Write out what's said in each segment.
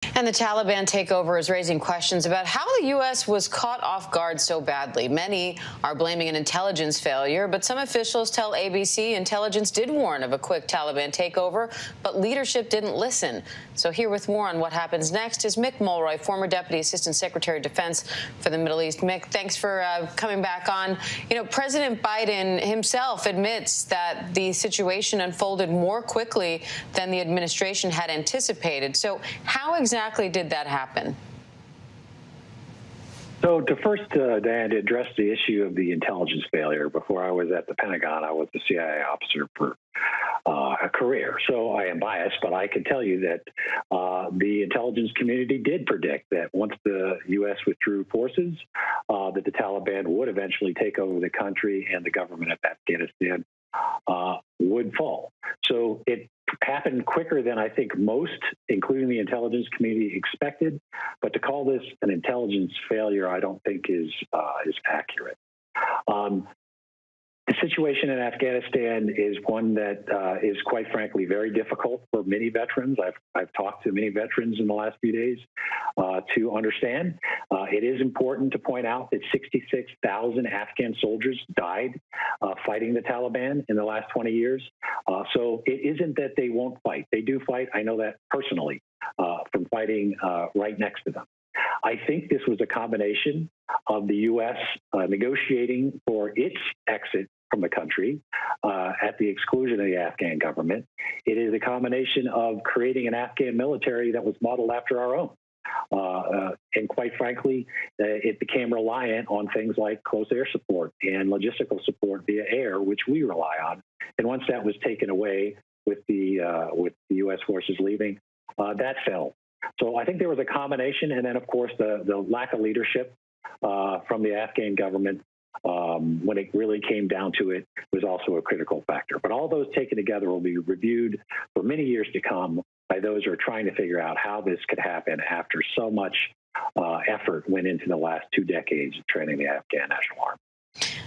And the Taliban takeover is raising questions about how the U.S. was caught off guard so badly. Many are blaming an intelligence failure, but some officials tell ABC intelligence did warn of a quick Taliban takeover, but leadership didn't listen. So here with more on what happens next is Mick Mulroy, former Deputy Assistant Secretary of Defense for the Middle East. Mick, thanks for coming back on. You know, President Biden himself admits that the situation unfolded more quickly than the administration had anticipated. So how exactly did that happen? So to first, Dan, to address the issue of the intelligence failure, before I was at the Pentagon, I was the CIA officer for a career. So I am biased, but I can tell you that the intelligence community did predict that once the U.S. withdrew forces, that the Taliban would eventually take over the country and the government of Afghanistan would fall. So it happened quicker than I think most, including the intelligence community, expected. But to call this an intelligence failure, I don't think is accurate. The situation in Afghanistan is one that is, quite frankly, very difficult for many veterans. I've talked to many veterans in the last few days to understand. It is important to point out that 66,000 Afghan soldiers died fighting the Taliban in the last 20 years. So it isn't that they won't fight. They do fight. I know that personally from fighting right next to them. I think this was a combination of the U.S. Negotiating for its exit from the country at the exclusion of the Afghan government. It is a combination of creating an Afghan military that was modeled after our own. And quite frankly, it became reliant on things like close air support and logistical support via air, which we rely on. And once that was taken away with the U.S. forces leaving, that fell. So I think there was a combination, and then, of course, the lack of leadership from the Afghan government when it really came down to it was also a critical factor. But all those taken together will be reviewed for many years to come by those who are trying to figure out how this could happen after so much effort went into the last 2 decades of training the Afghan National Army.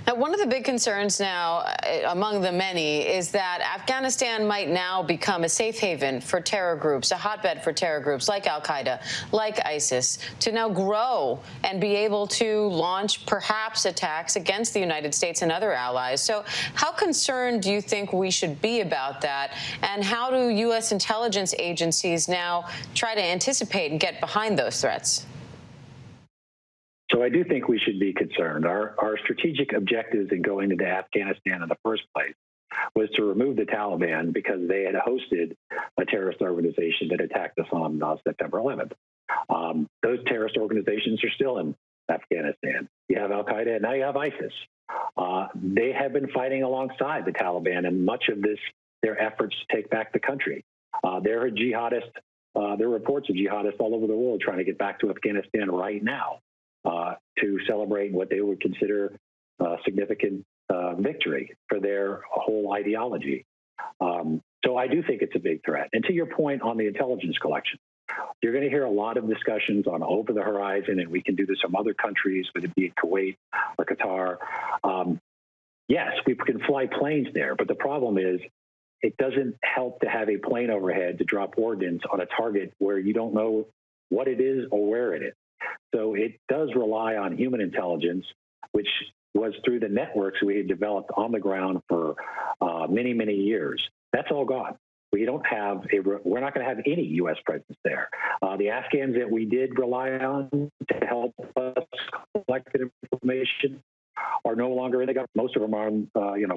Now, one of the big concerns now, among the many, is that Afghanistan might now become a safe haven for terror groups, a hotbed for terror groups like al-Qaeda, like ISIS, to now grow and be able to launch perhaps attacks against the United States and other allies. So how concerned do you think we should be about that? And how do U.S. intelligence agencies now try to anticipate and get behind those threats? So I do think we should be concerned. Our strategic objectives in going into Afghanistan in the first place was to remove the Taliban because they had hosted a terrorist organization that attacked us on September 11th. Those terrorist organizations are still in Afghanistan. You have al-Qaeda, and now you have ISIS. They have been fighting alongside the Taliban in much of their efforts to take back the country. There are jihadists, there are reports of jihadists all over the world trying to get back to Afghanistan right now. To celebrate what they would consider significant victory for their whole ideology. So I do think it's a big threat. And to your point on the intelligence collection, you're going to hear a lot of discussions on over the horizon, and we can do this from other countries, whether it be Kuwait or Qatar. Yes, we can fly planes there, but the problem is it doesn't help to have a plane overhead to drop ordnance on a target where you don't know what it is or where it is. So it does rely on human intelligence, which was through the networks we had developed on the ground for many, many years. That's all gone. We're not going to have any U.S. presence there. The Afghans that we did rely on to help us collect information are no longer in the government. Most of them are,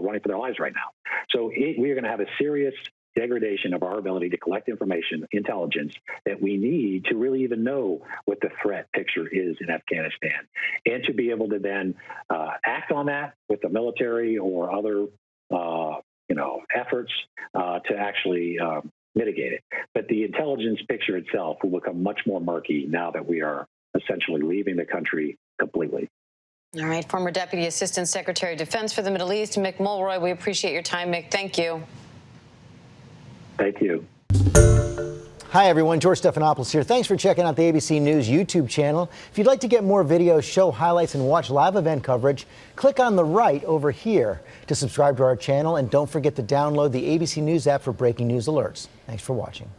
running for their lives right now. So we are going to have a serious degradation of our ability to collect information, intelligence that we need to really even know what the threat picture is in Afghanistan, and to be able to then act on that with the military or other, efforts to actually mitigate it. But the intelligence picture itself will become much more murky now that we are essentially leaving the country completely. All right, former Deputy Assistant Secretary of Defense for the Middle East, Mick Mulroy. We appreciate your time, Mick. Thank you. Thank you. Hi, everyone. George Stephanopoulos here. Thanks for checking out the ABC News YouTube channel. If you'd like to get more videos, show highlights, and watch live event coverage, click on the right over here to subscribe to our channel. And don't forget to download the ABC News app for breaking news alerts. Thanks for watching.